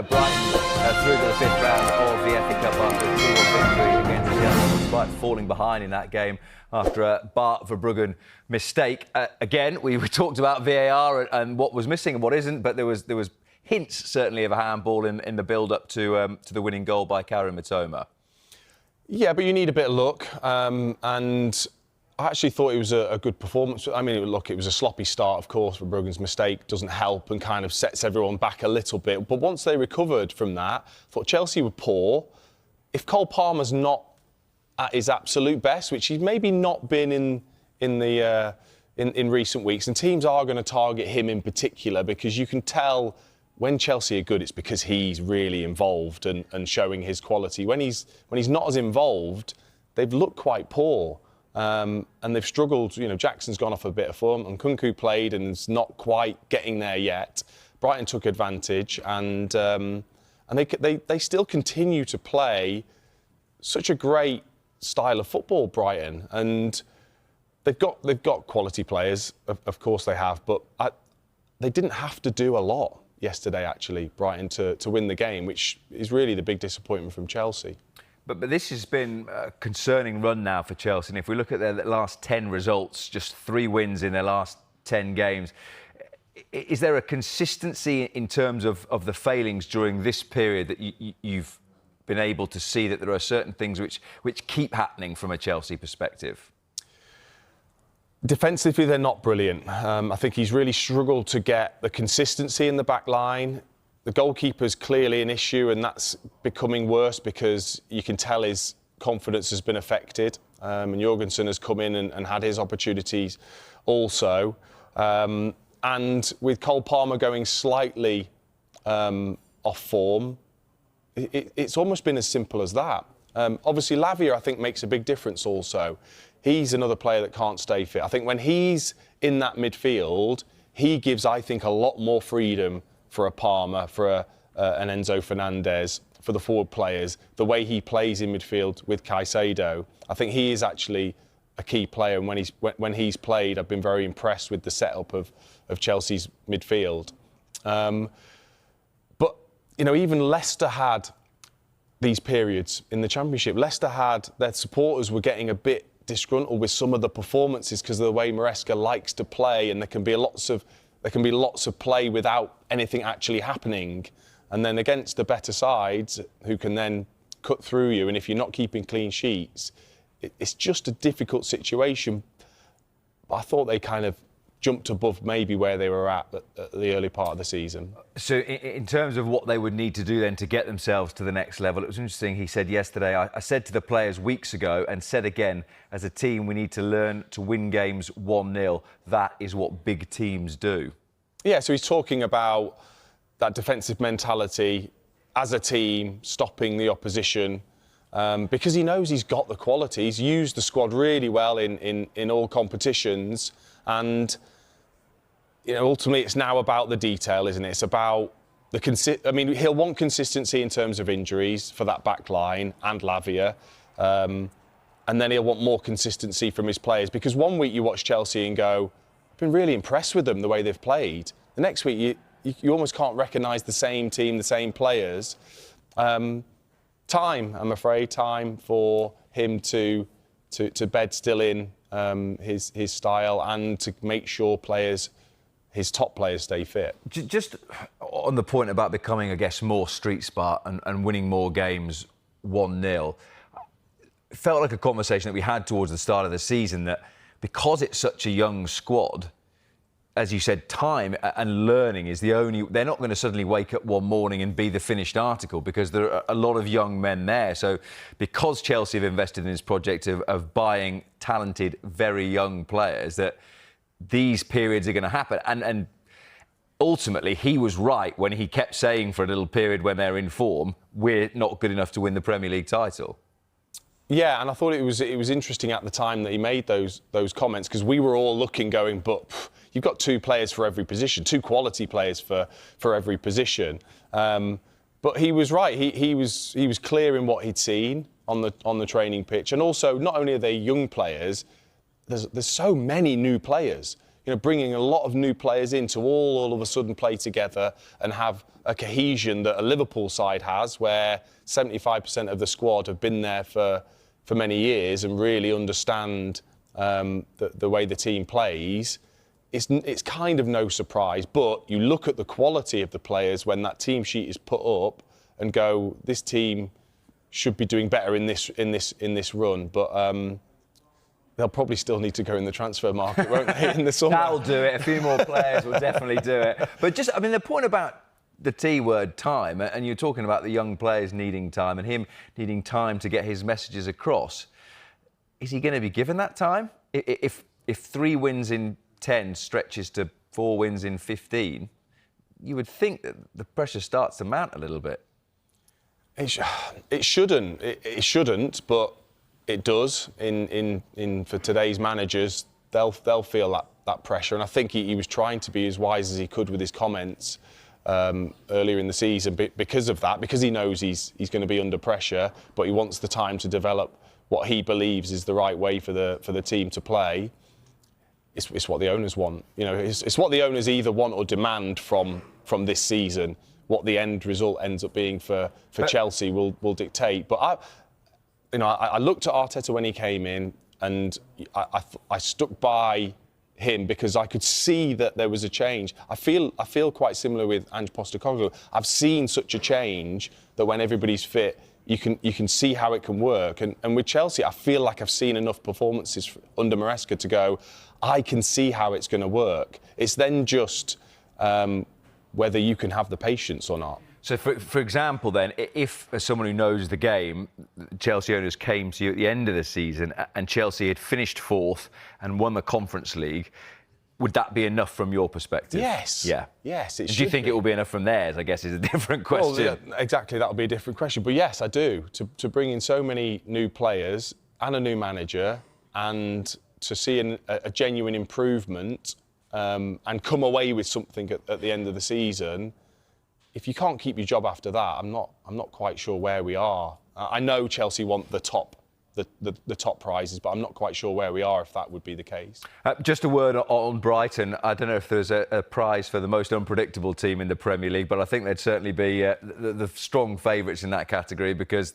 Brighton through to the fifth round of the FA Cup after a 2-1 victory against Chelsea, despite falling behind in that game after a Bart Verbruggen mistake. Again, we talked about VAR and what was missing and what isn't, but there was hints certainly of a handball in the build-up to the winning goal by Karim Mitoma. Yeah, but you need a bit of luck, and I actually thought it was a good performance. I mean, look, it was a sloppy start, of course. Verbruggen's mistake doesn't help and kind of sets everyone back a little bit. But once they recovered from that, I thought Chelsea were poor. If Cole Palmer's not at his absolute best, which he's maybe not been in recent weeks, and teams are going to target him in particular because you can tell when Chelsea are good, it's because he's really involved and showing his quality. When he's not as involved, they've looked quite poor. And they've struggled. You know, Jackson's gone off a bit of form, and Nkunku played and is not quite getting there yet. Brighton took advantage, and they still continue to play such a great style of football, Brighton, and they've got quality players, of course they have, but they didn't have to do a lot yesterday, actually, Brighton, to win the game, which is really the big disappointment from Chelsea. But this has been a concerning run now for Chelsea. And if we look at their last 10 results, just 3 wins in their last 10 games, is there a consistency in terms of the failings during this period that you've been able to see that there are certain things which keep happening from a Chelsea perspective? Defensively, they're not brilliant. I think he's really struggled to get the consistency in the back line. The goalkeeper's clearly an issue, and that's becoming worse because you can tell his confidence has been affected. And Jorgensen has come in and had his opportunities also. And with Cole Palmer going slightly off form, it's almost been as simple as that. Obviously, Lavia, I think, makes a big difference also. He's another player that can't stay fit. I think when he's in that midfield, he gives, I think, a lot more freedom for a Palmer, for an Enzo Fernandez, for the forward players, the way he plays in midfield with Caicedo. I think he is actually a key player, and when he's played, I've been very impressed with the setup of Chelsea's midfield. But, you know, even Leicester had these periods in the Championship. Leicester had, their supporters were getting a bit disgruntled with some of the performances because of the way MARESCA likes to play, and there can be lots of play without anything actually happening. And then against the better sides, who can then cut through you, and if you're not keeping clean sheets, it's just a difficult situation. I thought they kind of jumped above maybe where they were at the early part of the season. So in terms of what they would need to do then to get themselves to the next level, it was interesting, he said yesterday, I said to the players weeks ago and said again, as a team, we need to learn to win games 1-0. That is what big teams do. Yeah, so he's talking about that defensive mentality as a team, stopping the opposition, because he knows he's got the quality. He's used the squad really well in all competitions, and you know, ultimately it's now about the detail, isn't it? It's about I mean, he'll want consistency in terms of injuries for that back line and Lavia, and then he'll want more consistency from his players, because one week you watch Chelsea and go, I've been really impressed with them, the way they've played. The next week you almost can't recognise the same team, the same players. I'm afraid, time for him to bed still in his style and to make sure his top players stay fit. Just on the point about becoming, I guess, more street smart and winning more games 1-0, it felt like a conversation that we had towards the start of the season, that because it's such a young squad, as you said, time and learning is the only... They're not going to suddenly wake up one morning and be the finished article, because there are a lot of young men there. So because Chelsea have invested in this project of buying talented, very young players, that these periods are going to happen. And ultimately, he was right when he kept saying for a little period when they're in form, we're not good enough to win the Premier League title. Yeah, and I thought it was interesting at the time that he made those comments, because we were all looking, going, but you've got 2 players for every position, 2 quality players for every position. But he was right. He was clear in what he'd seen on the training pitch, and also not only are they young players, there's so many new players. bringing a lot of new players in to all of a sudden play together and have a cohesion that a Liverpool side has, where 75% of the squad have been there for many years and really understand the way the team plays. It's kind of no surprise, but you look at the quality of the players when that team sheet is put up and go, this team should be doing better in this run, but they'll probably still need to go in the transfer market, won't they, in the summer? That'll do it. A few more players will definitely do it. But just, I mean, the point about the T word, time, and you're talking about the young players needing time and him needing time to get his messages across. Is he going to be given that time? If 3 wins in 10 stretches to 4 wins in 15, you would think that the pressure starts to mount a little bit. It shouldn't. It shouldn't, but it does. For today's managers, they'll feel that pressure, and I think he was trying to be as wise as he could with his comments earlier in the season because of that, because he knows he's going to be under pressure, but he wants the time to develop what he believes is the right way for the team to play. It's what the owners want. It's what the owners either want or demand from this season. What the end result ends up being for Chelsea will dictate. But I looked at Arteta when he came in, and I stuck by him because I could see that there was a change. I feel quite similar with Ange Postecoglou. I've seen such a change that when everybody's fit, you can see how it can work. And with Chelsea, I feel like I've seen enough performances under MARESCA to go, I can see how it's going to work. It's then just whether you can have the patience or not. So, for example, then, if, as someone who knows the game, Chelsea owners came to you at the end of the season and Chelsea had finished 4th and won the Conference League, would that be enough from your perspective? Yes. Yeah. Yes, it should. Do you think it will be enough from theirs, I guess, is a different question. Well, yeah, exactly, that'll be a different question. But yes, I do. To bring in so many new players and a new manager and to see a genuine improvement and come away with something at the end of the season, if you can't keep your job after that, I'm not quite sure where we are. I know Chelsea want the top prizes, but I'm not quite sure where we are if that would be the case. Just a word on Brighton. I don't know if there's a prize for the most unpredictable team in the Premier League, but I think they'd certainly be the strong favourites in that category because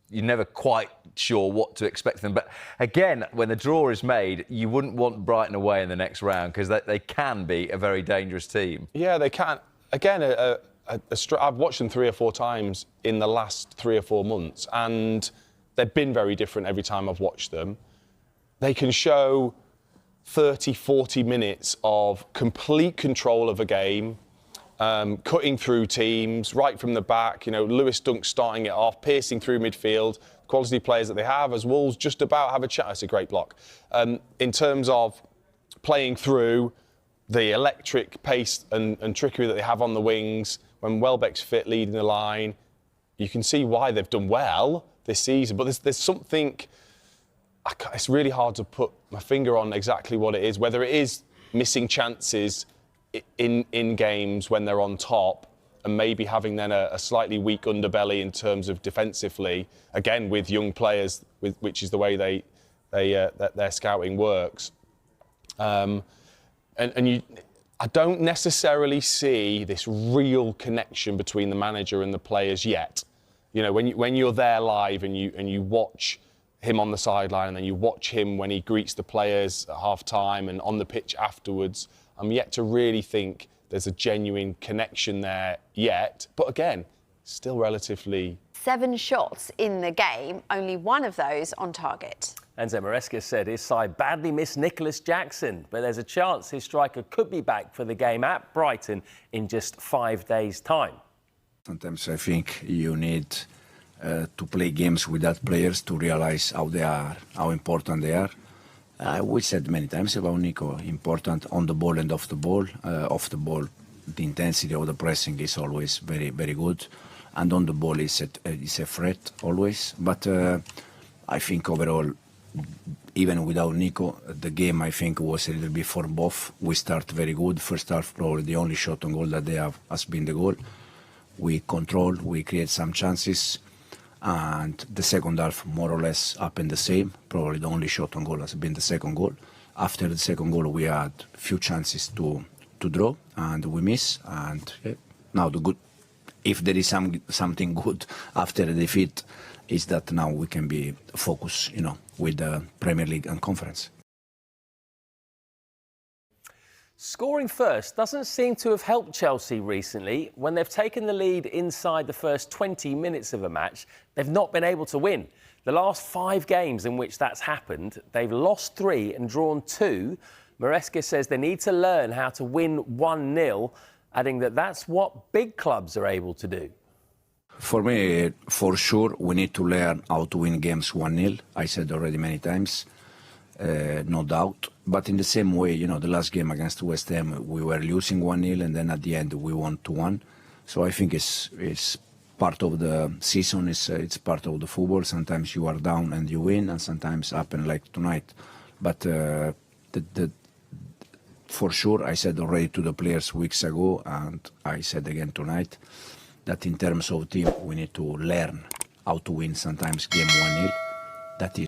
you're never quite sure what to expect from them. But again, when the draw is made, you wouldn't want Brighton away in the next round because they can be a very dangerous team. Yeah, they can. Again, I've watched them 3 or 4 times in the last 3 or 4 months, and they've been very different every time I've watched them. They can show 30, 40 minutes of complete control of a game, cutting through teams, right from the back. Lewis Dunk starting it off, piercing through midfield. Quality players that they have, as Wolves just about have a chance. It's a great block. In terms of playing through, the electric pace and trickery that they have on the wings, when Welbeck's fit leading the line, you can see why they've done well this season. But there's something, it's really hard to put my finger on exactly what it is, whether it is missing chances in games when they're on top and maybe having then a slightly weak underbelly in terms of defensively, again with young players, which is the way their scouting works. I don't necessarily see this real connection between the manager and the players yet. When you're there live and you watch him on the sideline and then you watch him when he greets the players at half-time and on the pitch afterwards, I'm yet to really think there's a genuine connection there yet. But again, still relatively... 7 shots in the game, only 1 of those on target. ENZO MARESCA said his side badly missed Nicholas Jackson, but there's a chance his striker could be back for the game at Brighton in just 5 days' time. Sometimes I think you need to play games with that players to realize how important they are. We said many times about Nico, important on the ball and off the ball. Off the ball, the intensity of the pressing is always very, very good. And on the ball, it's a threat always. But I think overall, even without Nico, the game, I think, was a little bit for both. We start very good. First half, probably the only shot on goal that they have has been the goal. We control, we create some chances. And the second half, more or less, happened the same. Probably the only shot on goal has been the second goal. after the second goal, we had few chances to draw, and we miss. And now the good, if there is something good after the defeat, is that now we can be focused, with the Premier League and Conference. Scoring first doesn't seem to have helped Chelsea recently. When they've taken the lead inside the first 20 minutes of a match, they've not been able to win. The last 5 games in which that's happened, they've lost 3 and drawn 2. MARESCA says they need to learn how to win 1-0, adding that that's what big clubs are able to do. For me, for sure, we need to learn how to win games 1-0. I said already many times, no doubt. But in the same way, the last game against West Ham, we were losing 1-0, and then at the end we won 2-1. So I think it's part of the season, it's part of the football. Sometimes you are down and you win, and sometimes happen like tonight. But for sure, I said already to the players weeks ago, and I said again tonight, that in terms of team, we need to learn how to win sometimes game 1-0. That is